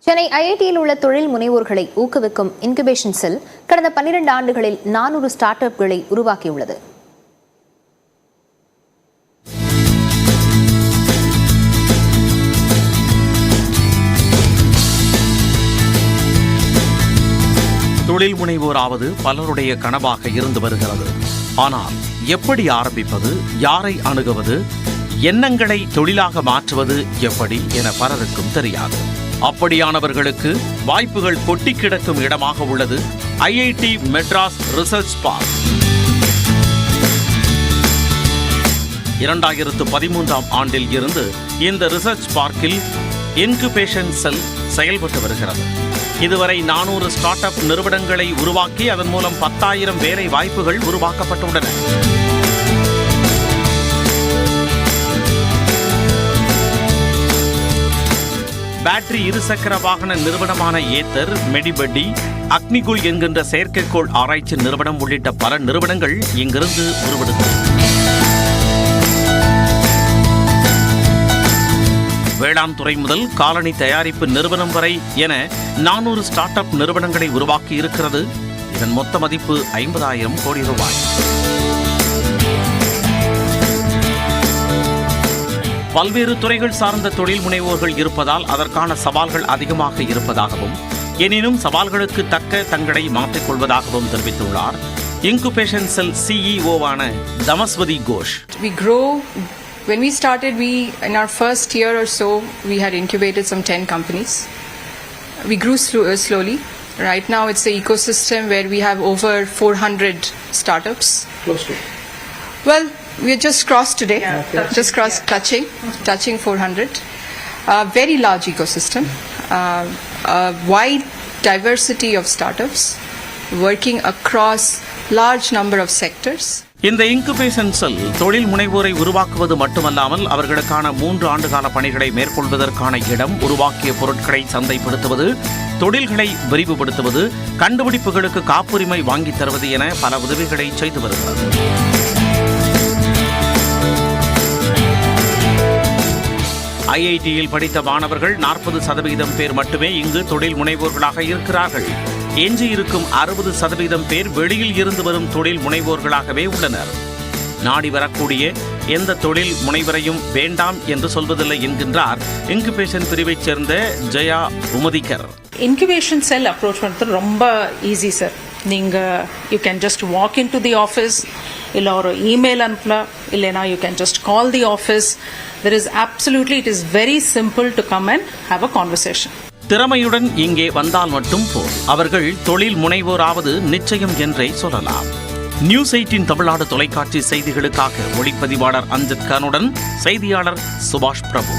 சென்னை ஐஐடியில் உள்ள தொழில் முனைவோர்களை ஊக்குவிக்கும் இன்குபேஷன் செல் கடந்த 12 ஆண்டுகளில் 400 ஸ்டார்ட் அப்களை உருவாக்கியுள்ளது. தொழில் முனைவோராவது பலருடைய கனவாக இருந்து வருகிறது. ஆனால் எப்படி ஆரம்பிப்பது, யாரை அணுகுவது, எண்ணங்களை தொழிலாக மாற்றுவது எப்படி என பலருக்கும் தெரியாது. அப்படியானவர்களுக்கு வாய்ப்புகள் கொட்டி கிடக்கும் இடமாக உள்ளது ஐஐடி மெட்ராஸ் ரிசர்ச் பார்க். 2013ஆம் ஆண்டில் இருந்து இந்த ரிசர்ச் பார்க்கில் இன்குபேஷன் செல் செயல்பட்டு வருகிறது. இதுவரை 400 ஸ்டார்ட் அப் நிறுவனங்களை உருவாக்கி அதன் மூலம் 10,000 வேலை வாய்ப்புகள் உருவாக்கப்பட்டுள்ளன. பேட்டரி இருசக்கர வாகன நிறுவனமான ஏத்தர், மெடிபடி, அக்னிகுல் என்கின்ற செயற்கைக்கோள் ஆராய்ச்சி நிறுவனம் உள்ளிட்ட பல நிறுவனங்கள் இங்கிருந்து உருவெடுத்தன. வேளாண் துறை முதல் காலனி தயாரிப்பு நிறுவனம் வரை என 400 ஸ்டார்ட் அப் நிறுவனங்களை உருவாக்கி இருக்கிறது. இதன் மொத்த மதிப்பு 50,000 கோடி ரூபாய். பல்வேறு துறைகள் சார்ந்த தொழில் முனைவோர்கள் இருப்பதால் அதற்கான சவால்கள் அதிகமாக இருப்பதாகவும், எனினும் சவால்களுக்கு தக்க தங்களை மாற்றிக் கொள்வதாகவும் தெரிவித்துள்ளார் இன்குபேஷன் செல் சிஇஓவான Tamaswati Ghosh. When we started, in our first year or so, we had incubated some 10 companies. We grew slowly. Right now, it's an ecosystem where we have over 400 startups. Close to. Well, we are just crossed today. Just crossed, touching 400. Very large ecosystem. A wide diversity of startups working across large number of sectors. இந்த incubation செல் தொழில் முனைவோரை உருவாக்குவது மட்டுமல்லாமல் அவர்களுக்கான 3 ஆண்டுகால பணிகளை மேற்கொள்வதற்கான இடம், உருவாக்கிய பொருட்களை சந்தைப்படுத்துவது, தொழில்களை விரிவுபடுத்துவது, கண்டுபிடிப்புகளுக்கு காப்புரிமை வாங்கித் தருவது என பல உதவிகளை செய்து வருகிறது. ஐஐடியில் படித்த மாணவர்கள் 40% பேர் மட்டுமே இங்கு தொழில் முனைவோர்களாக இருக்கிறார்கள். எஞ்சி இருக்கும் 60% பேர் வெளியில் இருந்து வரும் தொழில் முனைவோர்களாகவே உள்ளனர். நாடி வரக்கூடிய எந்த தொழில் முனைவரையும் வேண்டாம் என்று சொல்வதில்லை என்கின்றார் இன்குபேஷன் பிரிவைச் சேர்ந்த ஜெயா உமதிகர். இன்குபேஷன் செல் அப்ரோச் பண்ணுறது ரொம்ப easy sir. you can just walk into the office, இல்லை ஒரு இமெயில் அனுப்பலாம், இல்லைனா you can just call the office. It is very simple to come and have a conversation. திறமையுடன் இங்கே வந்தால் மட்டும் போதும், அவர்கள் தொழில் முனைவோராவது நிச்சயம் என்றே சொல்லலாம். நியூஸ் 18 தமிழ்நாடு தொலைக்காட்சி செய்திகளுக்காக ஒளிப்பதிவாளர் அஞ்சித் கானுடன் செய்தியாளர் சுபாஷ் பிரபு.